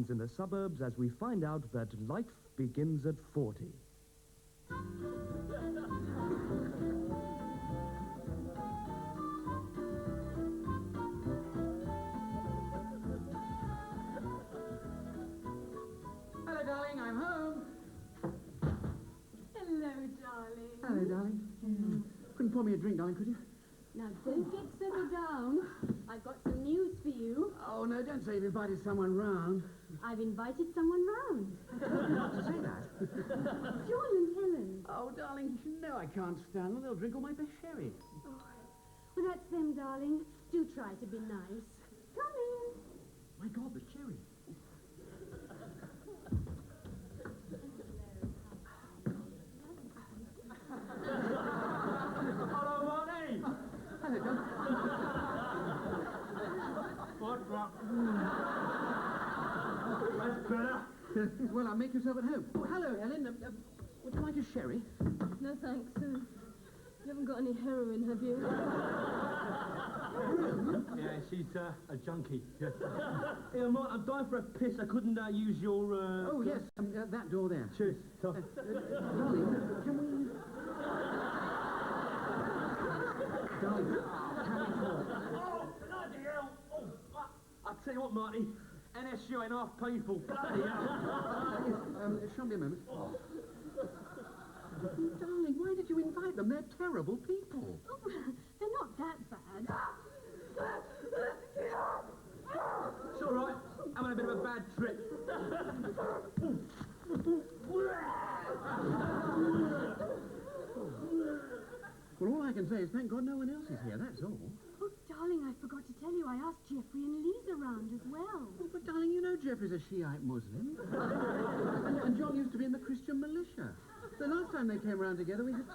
happens in the suburbs as we find out that life begins at 40. Hello, darling, I'm home. Hello, darling. Hello, darling. Couldn't pour me a drink, darling, could you? Now, don't get settled down. I've got some news for you. Oh, no, don't say you've invited someone round. I've invited someone round. I told you not to say that. John and Helen. Oh, darling, you know I can't stand them. They'll drink all my best sherry. Oh, well, that's them, darling. Do try to be nice. Come in. My God, the cherry. Hello, Marty! Hello, John. What's up? That's better. Well, I'll make yourself at home. Oh, hello, Helen. Would you like a sherry? No, thanks. You haven't got any heroin, have you? Yeah, she's a junkie. Yeah, Mark, I'm dying for a piss. I couldn't use your... Oh, yes, that door there. Cheers. Darling, can we... Darling, can we talk? Oh, bloody hell! Oh, I'll tell you what, Marty. NSU ain't half painful. Bloody hell. Yes, show me a moment. Darling, why did you invite them? They're terrible people. Oh, they're not that bad. It's all right. I'm having a bit of a bad trip. Well, all I can say is thank God no one else is here, that's all. Oh, darling, I forgot to tell you I asked Jeffrey and Lisa round as well. Oh, but darling, you know Jeffrey's a Shiite Muslim. and John used to be in the Christian militia. The last time they came round together, we had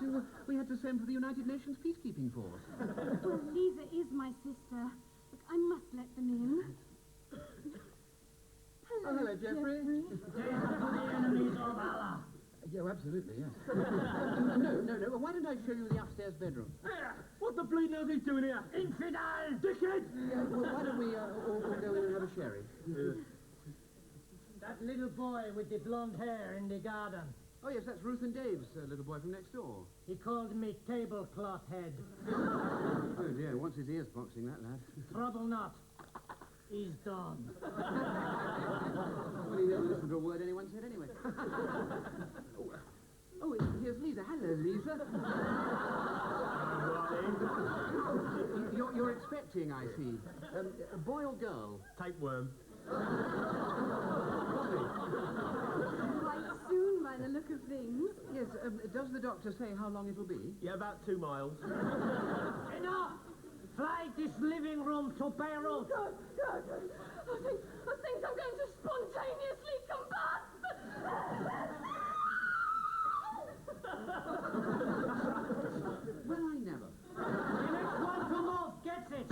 to send for the United Nations peacekeeping force. Well, Lisa is my sister. Look, I must let them in. Hello, Jeffrey. They are the enemies of Allah. Yeah, absolutely, yes. No. Why don't I show you the upstairs bedroom? What the bleeding hell's he doing here? Infidel! Dickhead! Yeah, well, why don't we all go in and have a sherry? That little boy with the blonde hair in the garden. Oh, yes, that's Ruth and Dave's little boy from next door. He called me tablecloth head. Oh, dear, wants his ears boxing, that lad. Trouble not. He's done. Well, he never listened to a word anyone said anyway. Oh, here's Lisa. Hello, Lisa. You're expecting, I see. A boy or girl? Tapeworm. Quite soon, by the look of things. Yes, does the doctor say how long it'll be? Yeah, about 2 miles. Enough! Fly this living room to Beirut. God. I think I'm going to spontaneously combust. Well, I never. The next one to move gets it.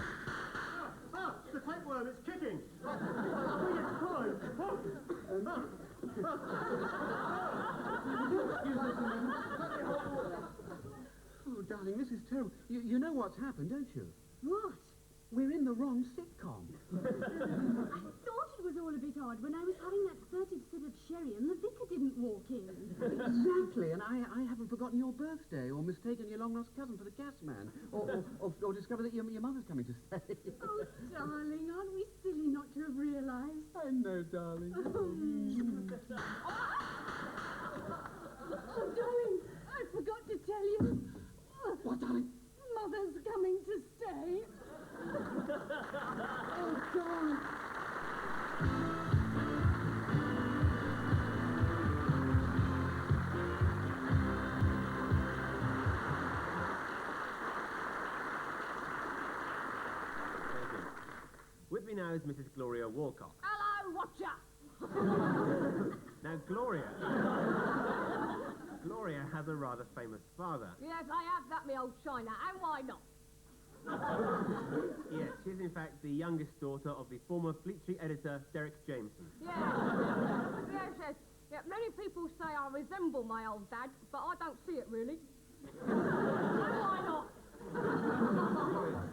Ah, the tapeworm, it's kicking. I think it's crying. Excuse us a moment. Oh, darling, this is terrible. You know what's happened, don't you? What? We're in the wrong sitcom. I thought it was all a bit odd when I was having that 30th sip of sherry and the vicar didn't walk in. Exactly, and I haven't forgotten your birthday or mistaken your long-lost cousin for the gas man or discovered that your mother's coming to stay. Oh, darling, aren't we silly not to have realised? I know, darling. Oh, darling, I forgot to tell you. What, darling? Mother's coming to stay. Oh, darling. With me now is Mrs. Gloria Walcott. Hello, watcher. Now, Gloria has a rather famous father. Yes, I have that, me old China, and why not? Yes, she's in fact the youngest daughter of the former Fleet Street editor, Derek Jameson. Yes. Yeah, many people say I resemble my old dad, but I don't see it, really. And why not?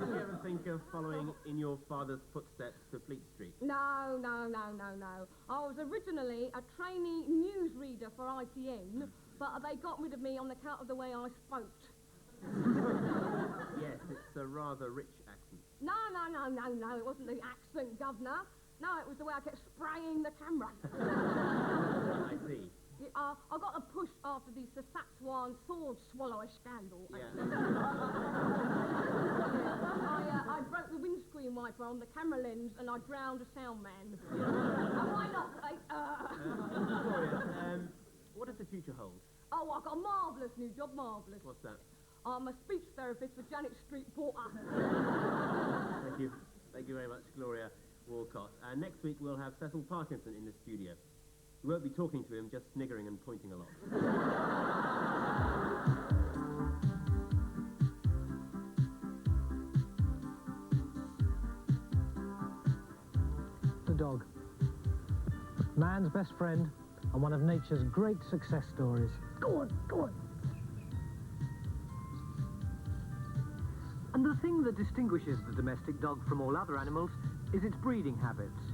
Did you ever think of following in your father's footsteps to Fleet Street? No. I was originally a trainee newsreader for ITN, but they got rid of me on account of the way I spoke. Yes, it's a rather rich accent. No, it wasn't the accent, Governor. No, it was the way I kept spraying the camera. I see. I got a push after the Saskatchewan sword swallower scandal. Yeah. I broke the windscreen wiper on the camera lens and I drowned a sound man. And why not, eh? Gloria, what does the future hold? Oh, I got a marvellous new job, marvellous. What's that? I'm a speech therapist for Janet Street Porter. Thank you. Thank you very much, Gloria Walcott. And next week we'll have Cecil Parkinson in the studio. We won't be talking to him, just sniggering and pointing a lot. The dog. Man's best friend and one of nature's great success stories. Go on. And the thing that distinguishes the domestic dog from all other animals is its breeding habits.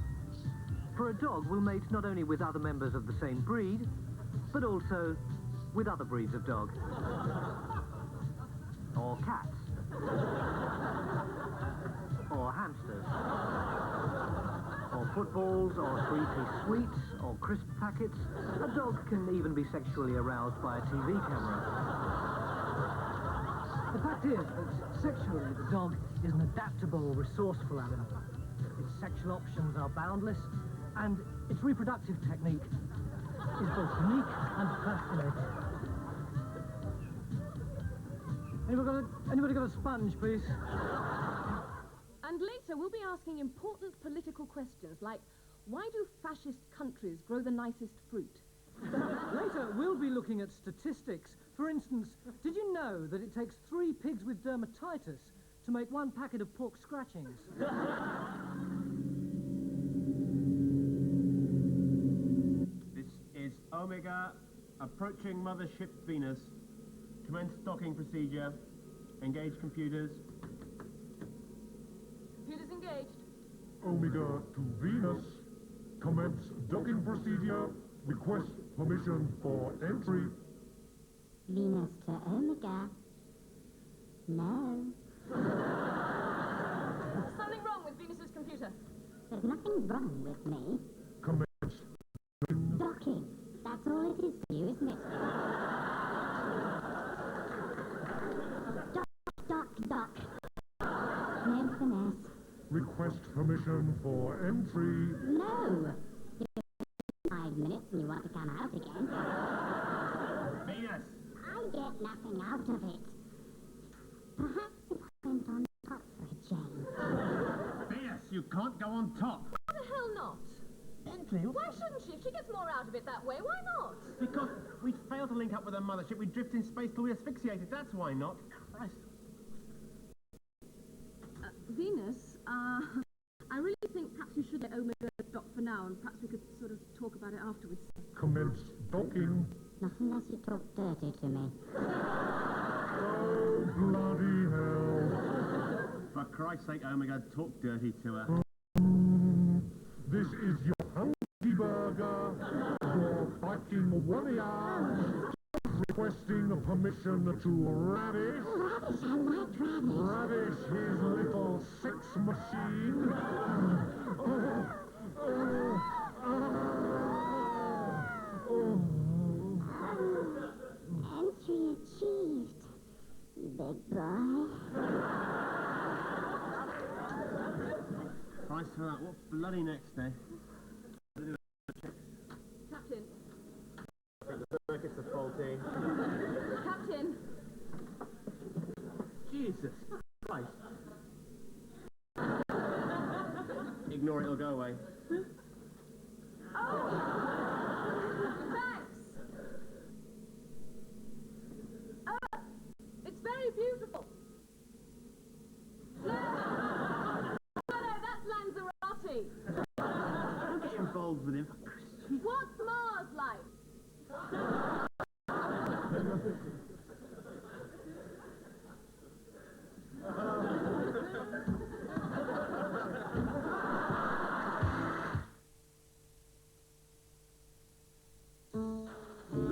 For a dog will mate not only with other members of the same breed, but also with other breeds of dog. Or cats. Or hamsters. Or footballs, or three-piece sweets, or crisp packets. A dog can even be sexually aroused by a TV camera. The fact is that sexually the dog is an adaptable, resourceful animal. Its sexual options are boundless, and its reproductive technique is both unique and fascinating. Anybody got a sponge, please? And later we'll be asking important political questions like, why do fascist countries grow the nicest fruit? Later, we'll be looking at statistics. For instance, did you know that it takes 3 pigs with dermatitis to make 1 packet of pork scratchings? This is Omega, approaching Mothership Venus. Commence docking procedure. Engage computers. Computers engaged. Omega to Venus. Commence docking procedure. Request permission for entry. Venus to Omega. No. Something wrong with Venus's computer. There's nothing wrong with me. Commence Docking. That's all it is to you, isn't it? Dock. No finesse. Request permission for entry. No. If you're 5 minutes and you want to come out again, Venus! I get nothing out of it. Perhaps if I went on top for a change. Venus, you can't go on top. Why the hell not? Entry? Why shouldn't she? If she gets more out of it that way, why not? Because we'd fail to link up with our mothership, we'd drift in space till we asphyxiated. That's why not. Christ. Venus, I really think perhaps you should let Omega dock for now, and perhaps we could sort of talk about it afterwards. Commence docking. Not unless you talk dirty to me. Oh, bloody hell. For Christ's sake, Omega, talk dirty to her. This is your hungry burger. Your fighting warrior. Requesting permission to ravish. Ravish, I like ravish. Ravish his little sex machine. Entry achieved, big boy. Price for that. What bloody next day? Captain. The circuits are faulty. Captain. Jesus Christ. Ignore it, it'll go away. Oh! Thanks! It's very beautiful. No, that's Lanzarote. Don't get involved with him. What's Mars like?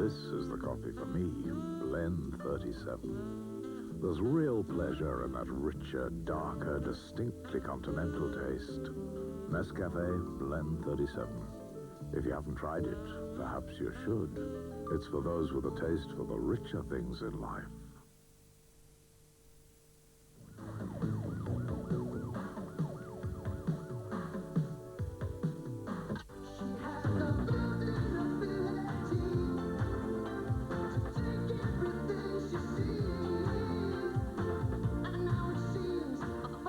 This is the coffee for me, Blend 37. There's real pleasure in that richer, darker, distinctly continental taste. Nescafe Blend 37. If you haven't tried it, perhaps you should. It's for those with a taste for the richer things in life.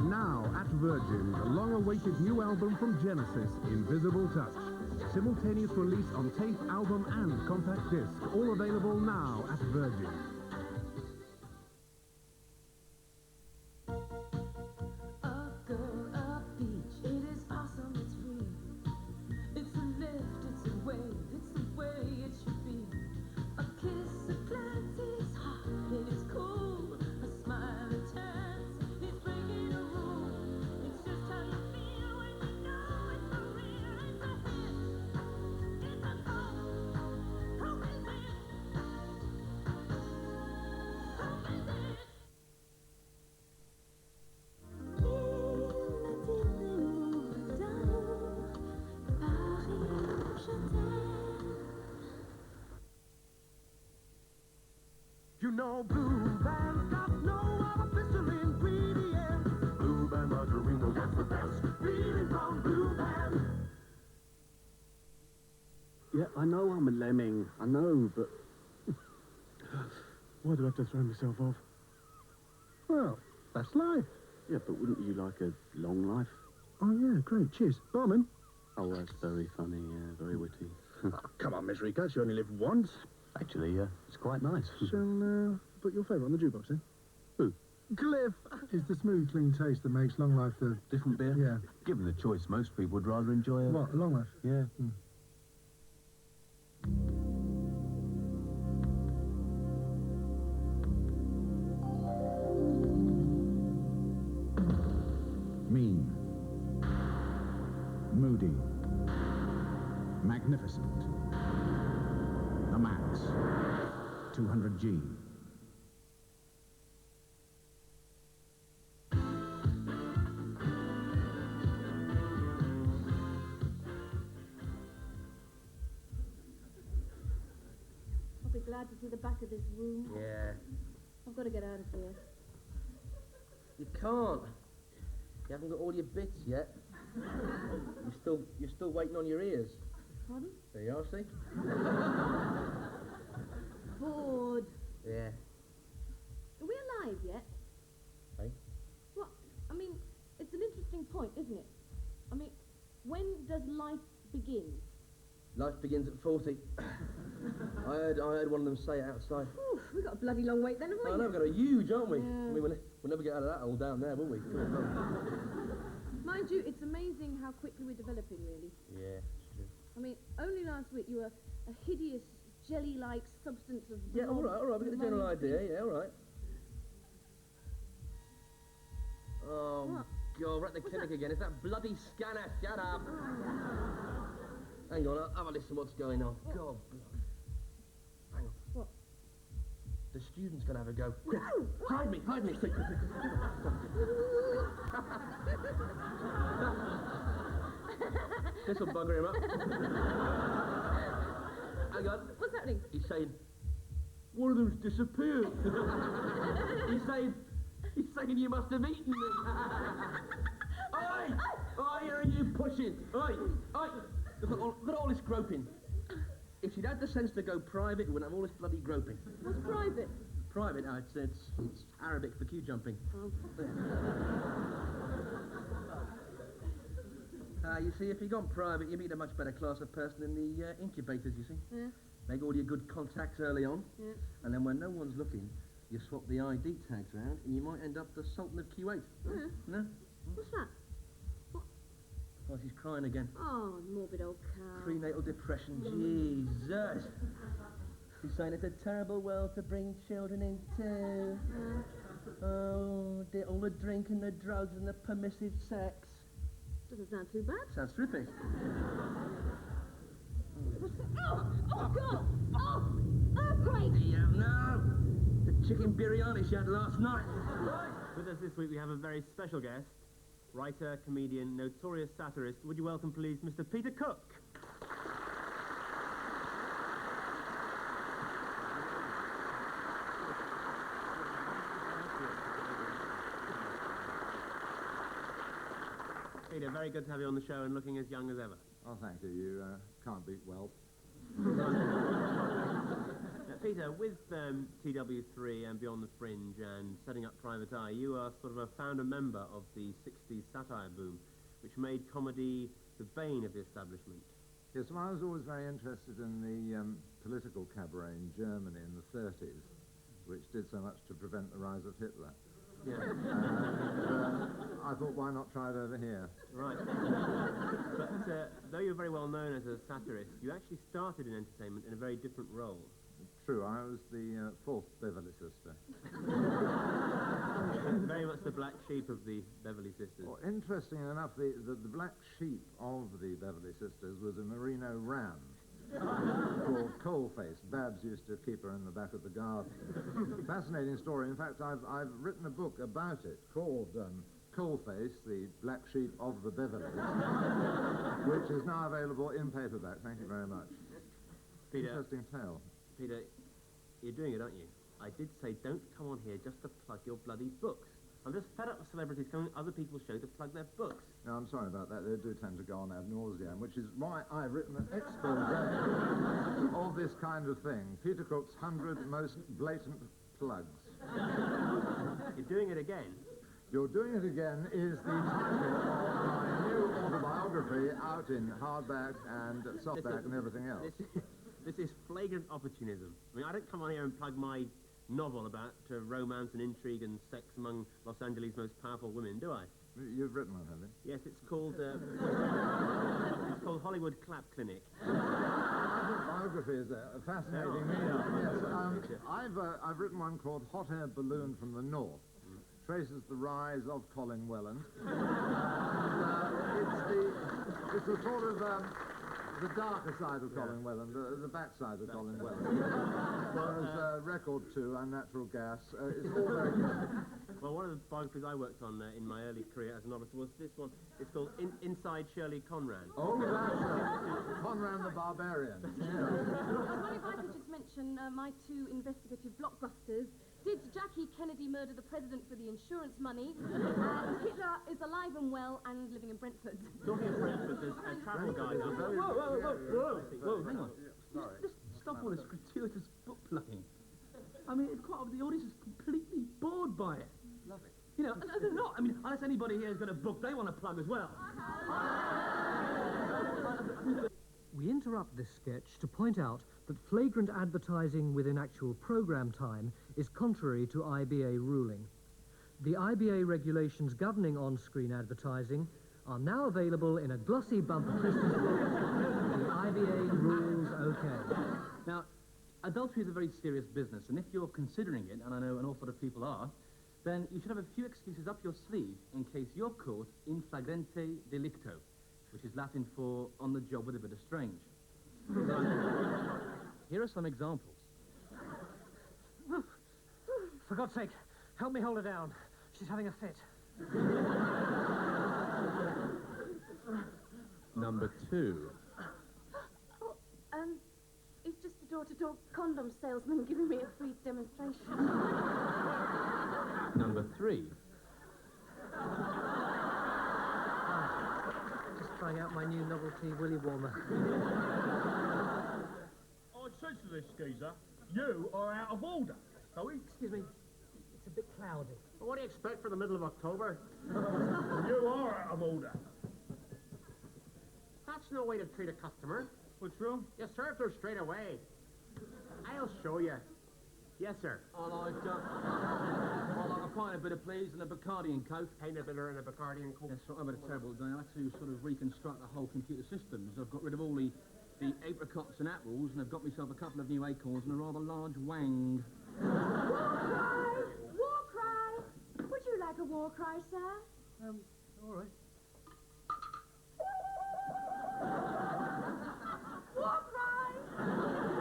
Now at Virgin, the long-awaited new album from Genesis, Invisible Touch. Simultaneous release on tape, album and compact disc. All available now at Virgin. You know Blue Band's got no artificial ingredients. Blue Band margarine will get the best feeling from Blue Band. Yeah, I know I'm a lemming. I know, but... Why do I have to throw myself off? Well, that's life. Yeah, but wouldn't you like a long life? Oh, yeah, great. Cheers. Barman? Oh, that's very funny, yeah, very witty. Come on, Miss Ricas, you only live once. Actually, it's quite nice. Shall put your favourite on the jukebox, then? Who? Cliff! It's the smooth, clean taste that makes Long Life the... Different beer? Yeah. Given the choice, most people would rather enjoy a... What, a Long Life? Yeah. Mean. Moody. Magnificent. The Max. 200G. I'll be glad to see the back of this room. Yeah. I've got to get out of here. You can't. You haven't got all your bits yet. You're still waiting on your ears. Pardon? There you are, see? Bored. Yeah. Are we alive yet? Hey? What? I mean, it's an interesting point, isn't it? I mean, when does life begin? Life begins at 40. I heard one of them say it outside. Oof, we've got a bloody long wait then, haven't we? I know, we've got a huge, aren't we? Yeah. I mean, we'll never get out of that hole down there, will we? Come on. Mind you, it's amazing how quickly we're developing, really. Yeah, it's true. I mean, only last week you were a hideous jelly-like substance of... Yeah, all right, we get the general idea, yeah, all right. Oh, What? God, we're at the clinic again. It's that bloody scanner. Shut up. Hang on, I'll have a listen what's going on. What? God, hang on. What? The student's gonna have a go. Quick, hide me. Quick. This'll bugger him up. Hang on. What's happening? He's saying, one of them's disappeared. He's saying you must have eaten me. Oi! Oi, are you pushing? Oi! Look at all this groping. If she'd had the sense to go private, we wouldn't have all this bloody groping. What's private? Private? It's Arabic for queue jumping. Oh. You see, if you've gone private, you meet a much better class of person in the incubators, you see. Yeah. Make all your good contacts early on. Yeah. And then when no one's looking, you swap the ID tags around, and you might end up the Sultan of Kuwait. Yeah. No? What's that? Oh, she's crying again. Oh, morbid old cow. Prenatal depression, Jesus. She's saying it's a terrible world to bring children into. Oh, all the drink and the drugs and the permissive sex. Doesn't sound too bad. Sounds terrific. What's that? Oh, God! Oh! chicken biryani she had last night. With us this week we have a very special guest, writer, comedian, notorious satirist. Would you welcome, please, Mr. Peter Cook? Peter, very good to have you on the show and looking as young as ever. Oh, thank you. You can't beat wealth. Now, Peter, with TW3 and Beyond the Fringe and setting up Private Eye, you are sort of a founder member of the 60s satire boom, which made comedy the bane of the establishment. Yes, well, I was always very interested in the political cabaret in Germany in the 30s, which did so much to prevent the rise of Hitler. Yeah. I thought, why not try it over here? Right. But though you're very well known as a satirist, you actually started in entertainment in a very different role. True, I was the fourth Beverly sister. Very much the black sheep of the Beverly Sisters. Well, interesting enough, the black sheep of the Beverly Sisters was a merino ram called Coalface. Babs used to keep her in the back of the garden. Fascinating story. In fact, I've written a book about it called Coalface, the black sheep of the Beverlys, which is now available in paperback. Thank you very much. Peter, interesting tale. Peter, you're doing it, aren't you? I did say don't come on here just to plug your bloody books. I'm just fed up with celebrities coming to other people's show to plug their books. No, I'm sorry about that. They do tend to go on ad nauseam, which is why I've written an expose of this kind of thing. Peter Cook's 100 most blatant plugs. You're doing it again? You're Doing It Again is the title of my new autobiography out in hardback and softback and everything else. This is flagrant opportunism. I mean, I don't come on here and plug my novel about romance and intrigue and sex among Los Angeles' most powerful women, do I? You've written one, have you? Yes, it's called Hollywood Clap Clinic. Biography is a fascinating medium. Yes, I've written one called Hot Air Balloon from the North. Traces the rise of Colin Welland. It's the sort of the darker side of Colin Welland, the backside of Colin Welland. There's Record 2, Unnatural Gas. It's all very good. Well, one of the biographies I worked on in my early career as a novelist was this one. It's called Inside Shirley Conran. Oh, that's Conran the Barbarian. Well, if I could just mention my two investigative blockbusters. Did Jackie Kennedy murder the president for the insurance money? And Hitler is alive and well and living in Brentford. Talking of Brentford, there's a travel guide. Whoa, hang on. Sorry. Just stop all this gratuitous book plugging. I mean, it's quite obvious the audience is completely bored by it. Love it. You know, they're not. I mean, unless anybody here has got a book they want to plug as well. We interrupt this sketch to point out that flagrant advertising within actual programme time is contrary to IBA ruling. The IBA regulations governing on-screen advertising are now available in a glossy bumper Christmas book. The IBA rules okay. Now, adultery is a very serious business, and if you're considering it, and I know an awful lot of people are, then you should have a few excuses up your sleeve in case you're caught in flagrante delicto, which is Latin for on the job with a bit of strange. Here are some examples. For God's sake, help me hold her down. She's having a fit. Number 2. Oh, it's just a door-to-door condom salesman giving me a free demonstration. Number 3. Just trying out my new novelty willy warmer. I said to this geezer, you are out of order. So Excuse me, it's a bit cloudy. Well, what do you expect for the middle of October? you are out of order. That's no way to treat a customer. What's wrong? You served her straight away. I'll show you. Yes, sir. I like a pint of bitter please and a Bacardi and Coke. Paint a bitter and a Bacardi and Coke. That's right, I've had a terrible day. I had to sort of reconstruct the whole computer systems. I've got rid of all the apricots and apples, and I've got myself a couple of new acorns and a rather large wang. War cry! War cry! Would you like a war cry, sir? All right. War cry!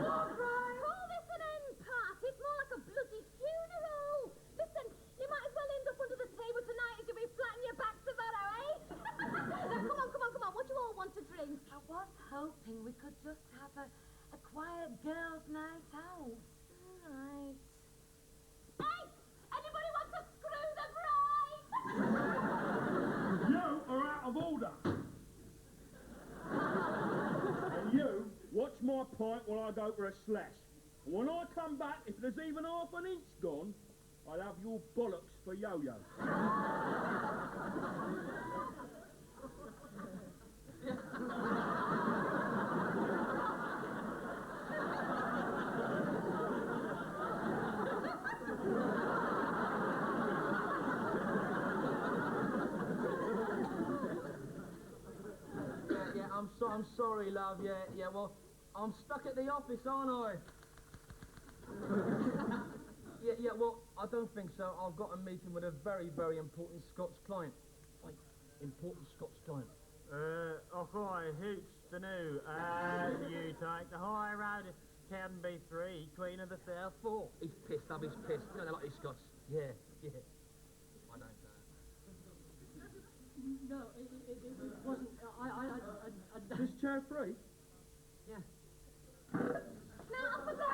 War cry! Call this an end part. It's more like a bloody funeral. could just have a quiet girls' night out. All right. Hey! Anybody want to screw the bride? You are out of order. And you, watch my pint while I go for a slash. And when I come back, if there's even half an inch gone, I'll have your bollocks for yo-yo. I'm sorry, love. Yeah, well, I'm stuck at the office, aren't I? yeah, well, I don't think so. I've got a meeting with a very, very important Scots client. Like, important Scots client. Ahoy, hoots, the new. You take the high road, Canby 3, Queen of the South 4. He's pissed up, he's pissed. You know, they're like these Scots. Yeah. I don't No, it wasn't. This chair free? Yeah. Now, I forgot.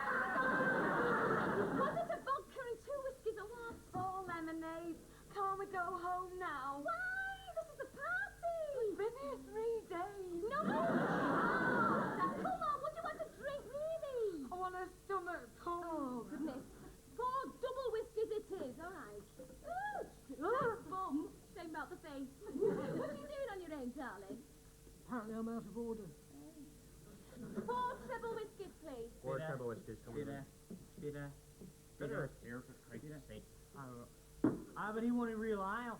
Was it a vodka and 2 whiskies or what? 4 lemonades. Can't we go home now? Why? This is a party. We've been here 3 days. No. Now, come on, what do you want to drink, really? I want a stomach pump. Oh, goodness. 4 double whiskies it is, all right. Ooh, bum. Shame about the face. What are you doing on your own, darling? Apparently I'm out of order. 4 treble whiskies, please. 4 treble whiskies, come on. Bitter. Here, for Christ's sake. But he wanted real ale.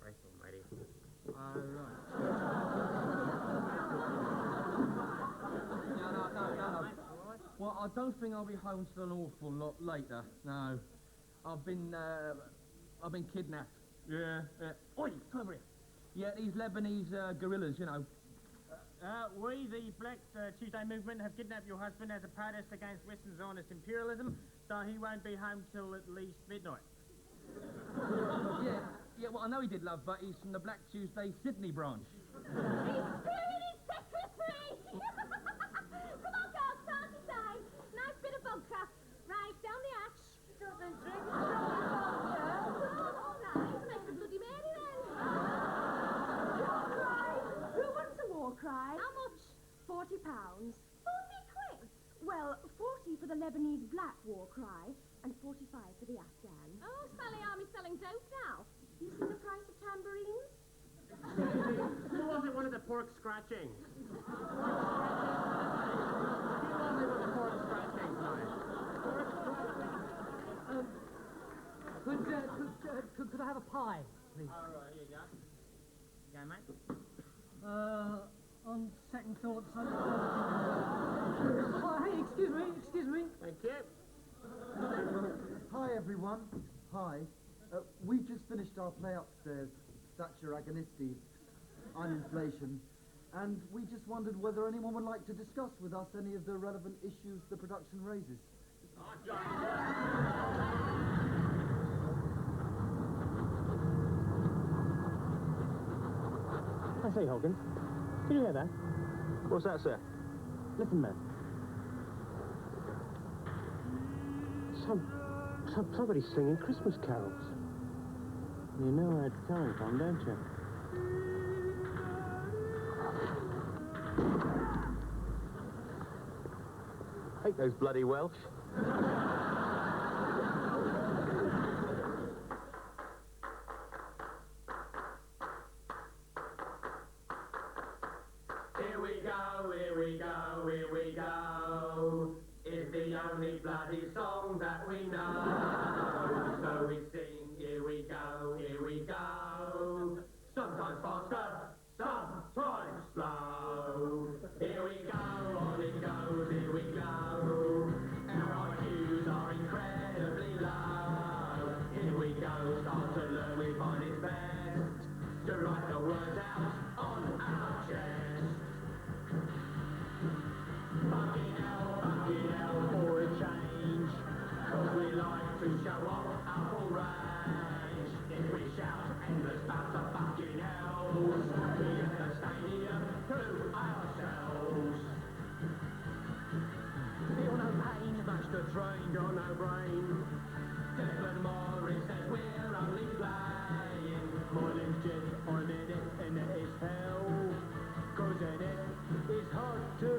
Christ almighty. Right. No. Well, I don't think I'll be home till an awful lot later. No. I've been kidnapped. Yeah. Oi, come over here. Yeah, these Lebanese guerrillas, you know. We, the Black Tuesday movement, have kidnapped your husband as a protest against Western Zionist imperialism, so he won't be home till at least midnight. Yeah, well, I know he did, love, but he's from the Black Tuesday Sydney branch. He's screwing his secretary! Come on, girls, party time. Nice bit of vodka. Right, down the hatch. Doesn't drink strong vodka. All right, make it a Bloody Mary then. Who wants a war cry? How much? £40. 40 quid. Well, 40 for the Lebanese black war cry and 45 for the Afghan. Oh, Sally Army's selling dope now. You see the price of tambourines? Who was it one of the pork scratchings? Could I have a pie, please? All right, here you go. You go, mate. On second thoughts, oh, hey, excuse me. Thank you. Hi, everyone. Hi. We just finished our play upstairs, Thatcher Agonisti, on inflation, and we just wondered whether anyone would like to discuss with us any of the relevant issues the production raises. I say, Hogan, can you hear that? What's that, sir? Listen, man. Somebody's singing Christmas carols. You know where it's coming from, don't you? Hate those bloody Welsh. Here we go, here we go, here we go. It's the only bloody song that we know. So we sing, here we go, here we go. Sometimes faster, sometimes slow. Here we go, on it goes, here we go. Our IQs are incredibly low. Here we go, start to learn, we find it best to write the words out on our chest. Fucking hell for a change, 'cause we like to show no brain. Clifford Morris says we're only playing. Moylan's just, I'm in it and it is hell. 'Cause in it, it's hard to